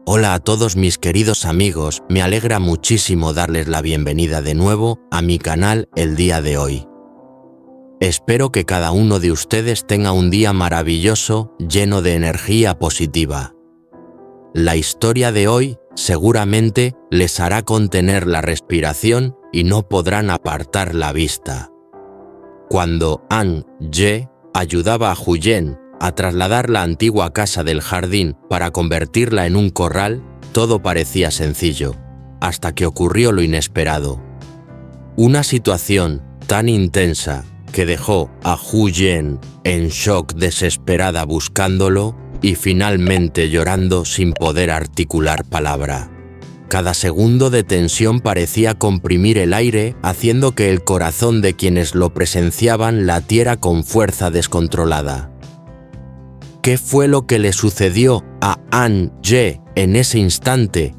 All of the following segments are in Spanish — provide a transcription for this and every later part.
Hola a todos mis queridos amigos, me alegra muchísimo darles la bienvenida de nuevo a mi canal el día de hoy. Espero que cada uno de ustedes tenga un día maravilloso, lleno de energía positiva. La historia de hoy seguramente les hará contener la respiración y no podrán apartar la vista. Cuando An-ye ayudaba a Huyen a trasladar la antigua casa del jardín para convertirla en un corral, todo parecía sencillo, hasta que ocurrió lo inesperado. Una situación tan intensa que dejó a Huyen en shock, desesperada buscándolo y finalmente llorando sin poder articular palabra. Cada segundo de tensión parecía comprimir el aire, haciendo que el corazón de quienes lo presenciaban latiera con fuerza descontrolada. ¿Qué fue lo que le sucedió a An-ye en ese instante?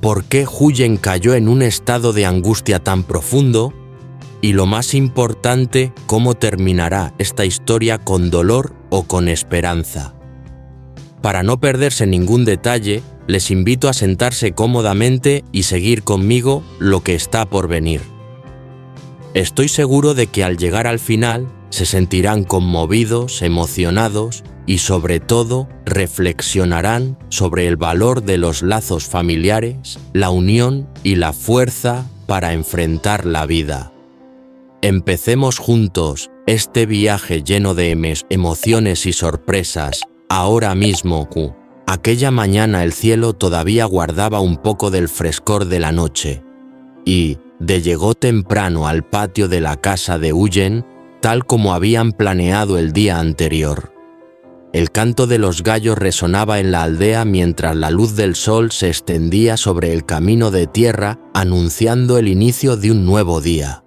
¿Por qué Huyen cayó en un estado de angustia tan profundo? Y lo más importante, ¿cómo terminará esta historia, con dolor o con esperanza? Para no perderse ningún detalle, les invito a sentarse cómodamente y seguir conmigo lo que está por venir. Estoy seguro de que al llegar al final se sentirán conmovidos, emocionados y sobre todo reflexionarán sobre el valor de los lazos familiares, la unión y la fuerza para enfrentar la vida. Empecemos juntos este viaje lleno de emociones y sorpresas. Ahora mismo, aquella mañana el cielo todavía guardaba un poco del frescor de la noche y llegó temprano al patio de la casa de Huyen, tal como habían planeado el día anterior. El canto de los gallos resonaba en la aldea mientras la luz del sol se extendía sobre el camino de tierra, anunciando el inicio de un nuevo día.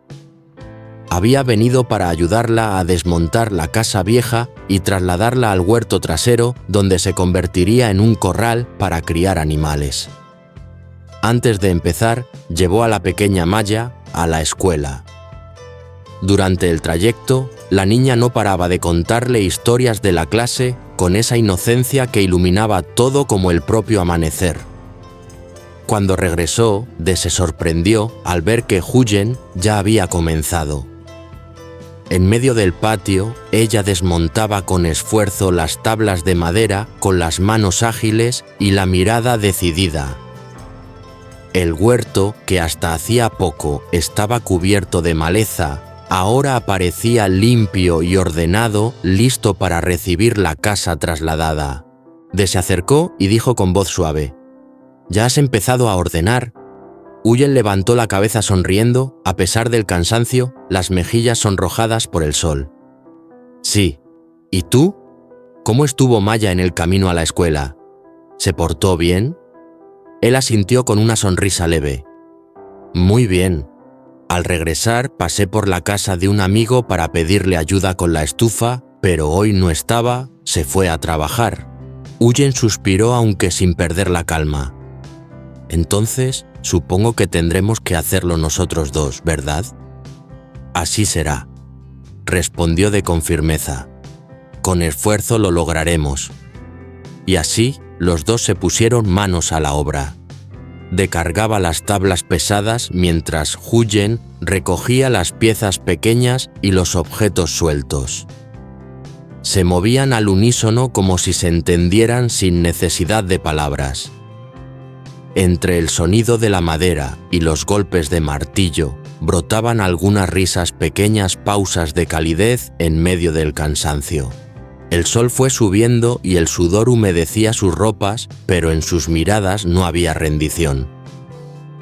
Había venido para ayudarla a desmontar la casa vieja y trasladarla al huerto trasero, donde se convertiría en un corral para criar animales. Antes de empezar, llevó a la pequeña Maya a la escuela. Durante el trayecto, la niña no paraba de contarle historias de la clase con esa inocencia que iluminaba todo como el propio amanecer. Cuando regresó, se sorprendió al ver que Huyen ya había comenzado. En medio del patio, ella desmontaba con esfuerzo las tablas de madera con las manos ágiles y la mirada decidida. El huerto, que hasta hacía poco estaba cubierto de maleza, ahora aparecía limpio y ordenado, listo para recibir la casa trasladada. Se acercó y dijo con voz suave: «¿Ya has empezado a ordenar?» Huyen levantó la cabeza sonriendo, a pesar del cansancio, las mejillas sonrojadas por el sol. «Sí. ¿Y tú? ¿Cómo estuvo Maya en el camino a la escuela? ¿Se portó bien?» Él asintió con una sonrisa leve. «Muy bien. Al regresar pasé por la casa de un amigo para pedirle ayuda con la estufa, pero hoy no estaba, se fue a trabajar». Huyen suspiró, aunque sin perder la calma. «Entonces, supongo que tendremos que hacerlo nosotros dos, ¿verdad?» «Así será», respondió con firmeza. «Con esfuerzo lo lograremos». Y así, los dos se pusieron manos a la obra. Cargaba las tablas pesadas mientras Huyen recogía las piezas pequeñas y los objetos sueltos. Se movían al unísono como si se entendieran sin necesidad de palabras. Entre el sonido de la madera y los golpes de martillo brotaban algunas risas, pequeñas pausas de calidez en medio del cansancio. El sol fue subiendo y el sudor humedecía sus ropas, pero en sus miradas no había rendición.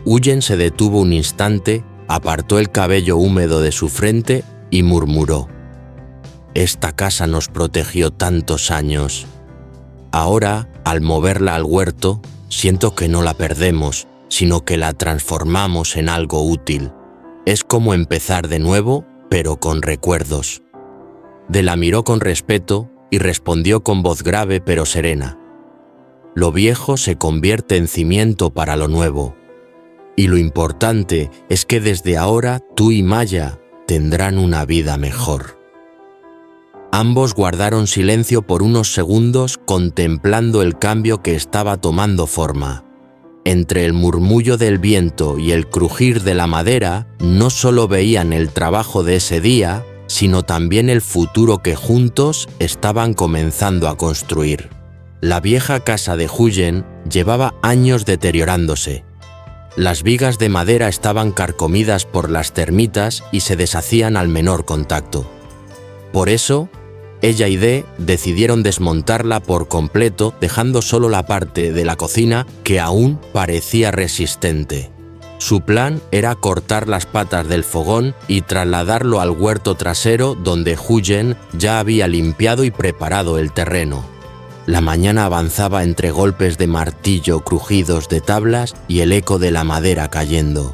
Huyen se detuvo un instante, apartó el cabello húmedo de su frente y murmuró: «Esta casa nos protegió tantos años. Ahora, al moverla al huerto, siento que no la perdemos, sino que la transformamos en algo útil. Es como empezar de nuevo, pero con recuerdos». La miró con respeto y respondió con voz grave pero serena: «Lo viejo se convierte en cimiento para lo nuevo. Y lo importante es que desde ahora tú y Maya tendrán una vida mejor». Ambos guardaron silencio por unos segundos contemplando el cambio que estaba tomando forma. Entre el murmullo del viento y el crujir de la madera, no solo veían el trabajo de ese día, sino también el futuro que juntos estaban comenzando a construir. La vieja casa de Huyen llevaba años deteriorándose. Las vigas de madera estaban carcomidas por las termitas y se deshacían al menor contacto. Por eso, ella y Dee decidieron desmontarla por completo, dejando solo la parte de la cocina que aún parecía resistente. Su plan era cortar las patas del fogón y trasladarlo al huerto trasero donde Huyen ya había limpiado y preparado el terreno. La mañana avanzaba entre golpes de martillo, crujidos de tablas y el eco de la madera cayendo.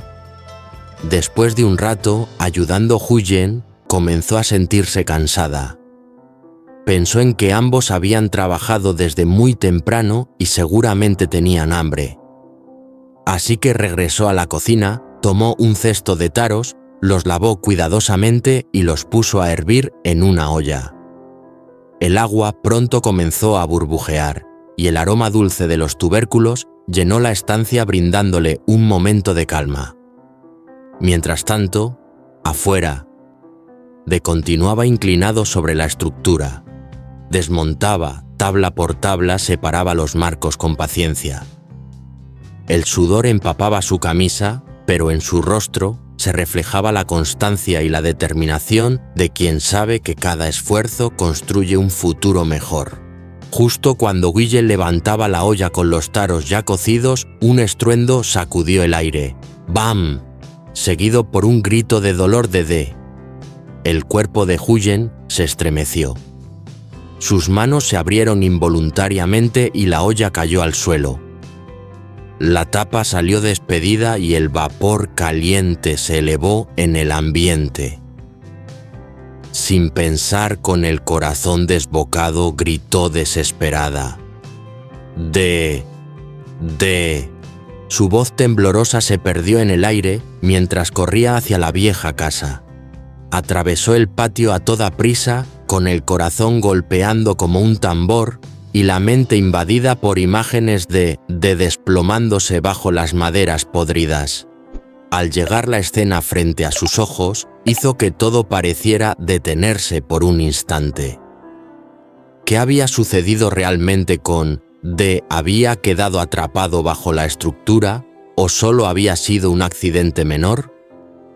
Después de un rato, ayudando Huyen, comenzó a sentirse cansada. Pensó en que ambos habían trabajado desde muy temprano y seguramente tenían hambre. Así que regresó a la cocina, tomó un cesto de taros, los lavó cuidadosamente y los puso a hervir en una olla. El agua pronto comenzó a burbujear y el aroma dulce de los tubérculos llenó la estancia brindándole un momento de calma. Mientras tanto, afuera, Dee continuaba inclinado sobre la estructura. Desmontaba, tabla por tabla, separaba los marcos con paciencia. El sudor empapaba su camisa, pero en su rostro se reflejaba la constancia y la determinación de quien sabe que cada esfuerzo construye un futuro mejor. Justo cuando Huyen levantaba la olla con los taros ya cocidos, un estruendo sacudió el aire. ¡Bam!, seguido por un grito de dolor de Dee. El cuerpo de Huyen se estremeció. Sus manos se abrieron involuntariamente y la olla cayó al suelo. La tapa salió despedida y el vapor caliente se elevó en el ambiente. Sin pensar, con el corazón desbocado, gritó desesperada: ¡Dee! ¡Dee! Su voz temblorosa se perdió en el aire mientras corría hacia la vieja casa. Atravesó el patio a toda prisa, con el corazón golpeando como un tambor y la mente invadida por imágenes de desplomándose bajo las maderas podridas. Al llegar la escena frente a sus ojos, hizo que todo pareciera detenerse por un instante. ¿Qué había sucedido realmente con Dee? ¿Había quedado atrapado bajo la estructura o solo había sido un accidente menor?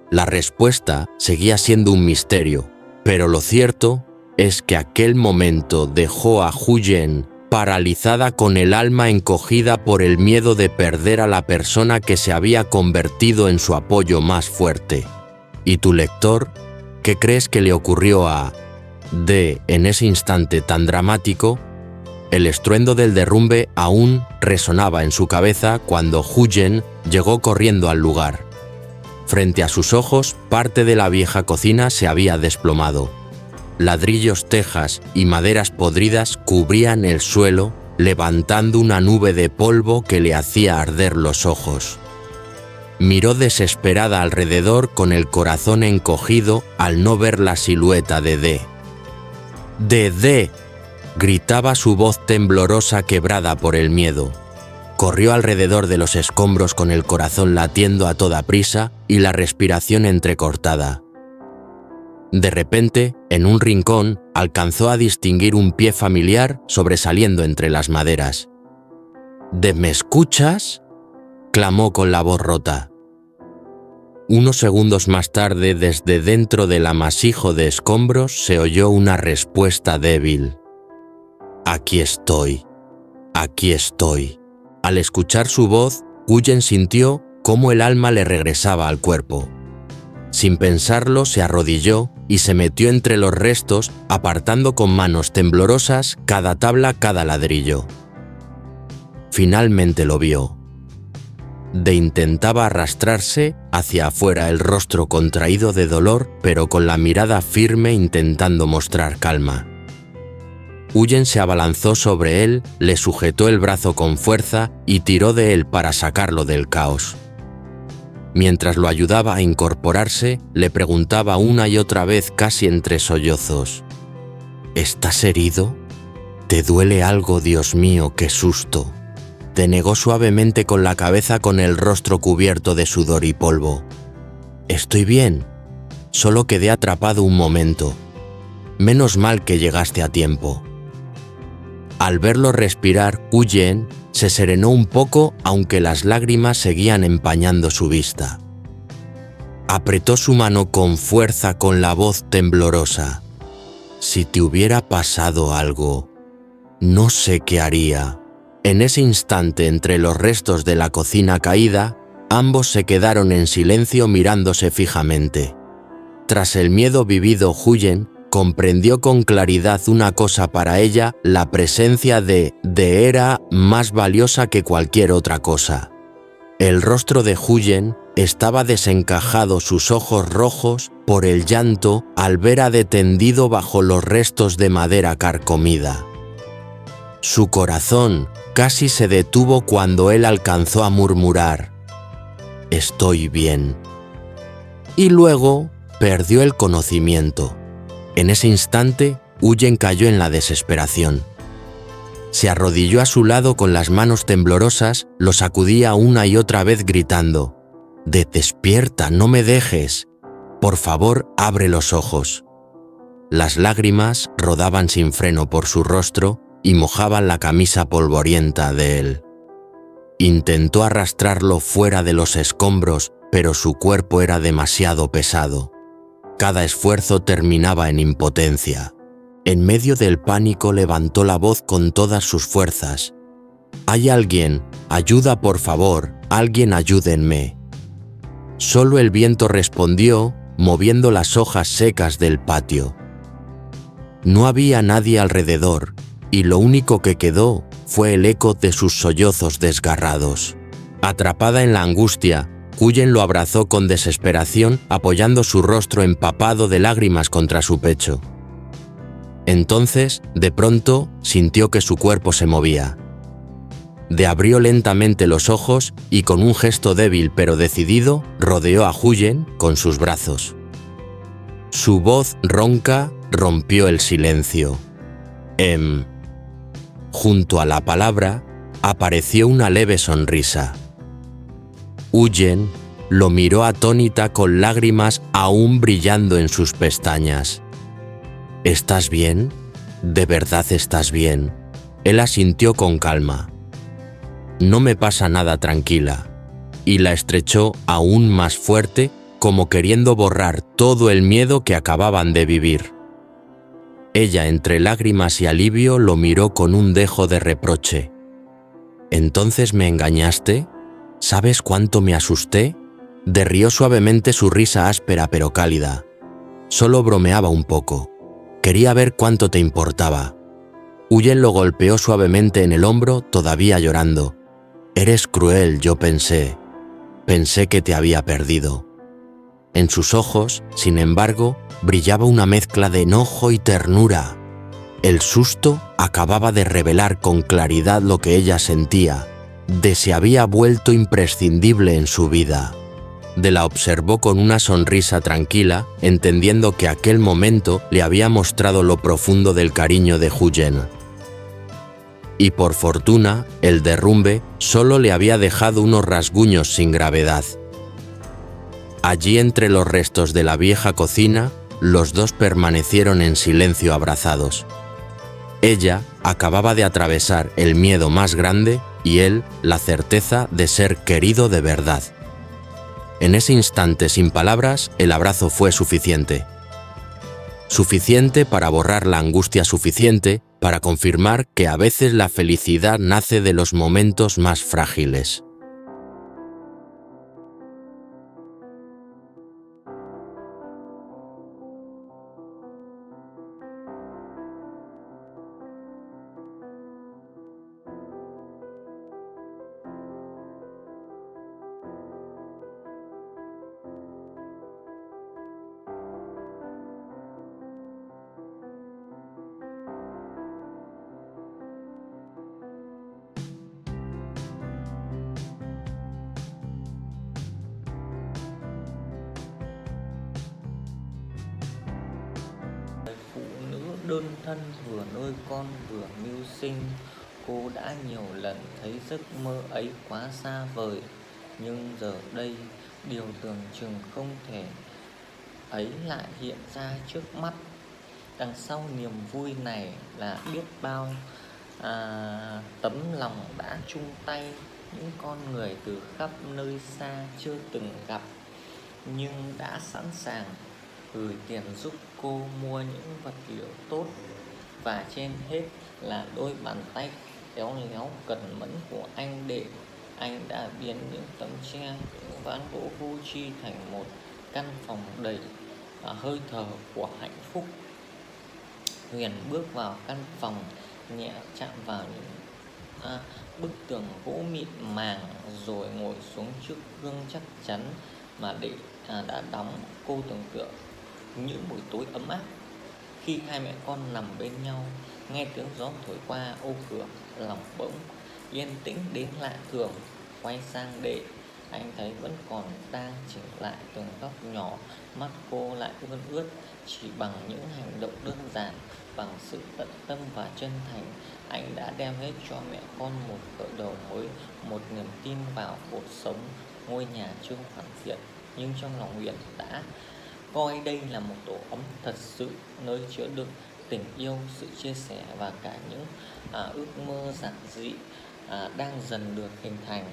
La respuesta seguía siendo un misterio, pero lo cierto es que aquel momento dejó a Huyen paralizada, con el alma encogida por el miedo de perder a la persona que se había convertido en su apoyo más fuerte. ¿Y tu lector? ¿Qué crees que le ocurrió a Dee en ese instante tan dramático? El estruendo del derrumbe aún resonaba en su cabeza cuando Huyen llegó corriendo al lugar. Frente a sus ojos, parte de la vieja cocina se había desplomado. Ladrillos, tejas y maderas podridas cubrían el suelo, levantando una nube de polvo que le hacía arder los ojos. Miró desesperada alrededor, con el corazón encogido al no ver la silueta de Dee. ¡Dee!, gritaba su voz temblorosa, quebrada por el miedo. Corrió alrededor de los escombros con el corazón latiendo a toda prisa y la respiración entrecortada. De repente, en un rincón, alcanzó a distinguir un pie familiar sobresaliendo entre las maderas. «¿Dee, me escuchas?», clamó con la voz rota. Unos segundos más tarde, desde dentro del amasijo de escombros, se oyó una respuesta débil. «Aquí estoy, aquí estoy». Al escuchar su voz, Huyen sintió cómo el alma le regresaba al cuerpo. Sin pensarlo, se arrodilló y se metió entre los restos, apartando con manos temblorosas cada tabla, cada ladrillo. Finalmente lo vio. Dee intentaba arrastrarse hacia afuera, el rostro contraído de dolor, pero con la mirada firme, intentando mostrar calma. Huyen se abalanzó sobre él, le sujetó el brazo con fuerza y tiró de él para sacarlo del caos. Mientras lo ayudaba a incorporarse, le preguntaba una y otra vez, casi entre sollozos: ¿Estás herido? ¿Te duele algo, Dios mío, qué susto? Denegó suavemente con la cabeza con el rostro cubierto de sudor y polvo. Estoy bien. Solo quedé atrapado un momento. Menos mal que llegaste a tiempo. Al verlo respirar, Huyen se serenó un poco, aunque las lágrimas seguían empañando su vista. Apretó su mano con fuerza con la voz temblorosa. Si te hubiera pasado algo, no sé qué haría. En ese instante, entre los restos de la cocina caída, ambos se quedaron en silencio mirándose fijamente. Tras el miedo vivido, Huyen comprendió con claridad una cosa: para ella, la presencia de era más valiosa que cualquier otra cosa. El rostro de Huyen estaba desencajado, sus ojos rojos por el llanto al ver a tendido bajo los restos de madera carcomida. Su corazón casi se detuvo cuando él alcanzó a murmurar: «Estoy bien». Y luego perdió el conocimiento. En ese instante, Huyen cayó en la desesperación. Se arrodilló a su lado con las manos temblorosas, lo sacudía una y otra vez gritando: «Despierta, no me dejes. Por favor, abre los ojos». Las lágrimas rodaban sin freno por su rostro y mojaban la camisa polvorienta de él. Intentó arrastrarlo fuera de los escombros, pero su cuerpo era demasiado pesado. Cada esfuerzo terminaba en impotencia. En medio del pánico levantó la voz con todas sus fuerzas: «¿Hay alguien? Ayuda, por favor, alguien ayúdenme». Solo el viento respondió, moviendo las hojas secas del patio. No había nadie alrededor, y lo único que quedó fue el eco de sus sollozos desgarrados. Atrapada en la angustia, Huyen lo abrazó con desesperación, apoyando su rostro empapado de lágrimas contra su pecho. Entonces, de pronto, sintió que su cuerpo se movía. Abrió lentamente los ojos y, con un gesto débil pero decidido, rodeó a Huyen con sus brazos. Su voz ronca rompió el silencio. Junto a la palabra apareció una leve sonrisa. Huyen lo miró atónita, con lágrimas aún brillando en sus pestañas. ¿Estás bien? ¿De verdad estás bien? Él asintió con calma. No me pasa nada, tranquila. Y la estrechó aún más fuerte, como queriendo borrar todo el miedo que acababan de vivir. Ella, entre lágrimas y alivio, lo miró con un dejo de reproche. ¿Entonces me engañaste? ¿Sabes cuánto me asusté? Rió suavemente, su risa áspera pero cálida. Solo bromeaba un poco. Quería ver cuánto te importaba. Huyen lo golpeó suavemente en el hombro, todavía llorando. Eres cruel, yo pensé. Pensé que te había perdido. En sus ojos, sin embargo, brillaba una mezcla de enojo y ternura. El susto acababa de revelar con claridad lo que ella sentía. Se había vuelto imprescindible en su vida. La observó con una sonrisa tranquila, entendiendo que aquel momento le había mostrado lo profundo del cariño de Huyen. Y por fortuna, el derrumbe solo le había dejado unos rasguños sin gravedad. Allí, entre los restos de la vieja cocina, los dos permanecieron en silencio, abrazados. Ella acababa de atravesar el miedo más grande y él la certeza de ser querido de verdad. En ese instante, sin palabras, el abrazo fue suficiente. Suficiente para borrar la angustia, suficiente para confirmar que a veces la felicidad nace de los momentos más frágiles. đơn thân vừa nuôi con vừa mưu sinh. Cô đã nhiều lần thấy giấc mơ ấy quá xa vời, nhưng giờ đây điều tưởng chừng không thể ấy lại hiện ra trước mắt. Đằng sau niềm vui này là biết bao tấm lòng đã chung tay, những con người từ khắp nơi xa chưa từng gặp nhưng đã sẵn sàng gửi tiền giúp cô mua những vật liệu tốt, và trên hết là đôi bàn tay khéo léo cần mẫn của anh Đệ. Anh đã biến những tấm tre, những ván gỗ vô tri thành một căn phòng đầy hơi thở của hạnh phúc. Huyền bước vào căn phòng, nhẹ chạm vào những bức tường gỗ mịn màng, rồi ngồi xuống trước gương chắc chắn mà Đệ đã đóng. Cô tưởng tượng những buổi tối ấm áp khi hai mẹ con nằm bên nhau, nghe tiếng gió thổi qua ô cửa, lòng bỗng yên tĩnh đến lạ thường. Quay sang Đệ, anh thấy vẫn còn đang chỉnh lại từng góc nhỏ, mắt cô lại ươn ướt. Chỉ bằng những hành động đơn giản, bằng sự tận tâm và chân thành, anh đã đem hết cho mẹ con một khởi đầu mới, một niềm tin vào cuộc sống. Ngôi nhà chưa hoàn thiện, nhưng trong lòng Huyền đã coi đây là một tổ ấm thật sự, nơi chứa đựng tình yêu, sự chia sẻ và cả những ước mơ giản dị đang dần được hình thành.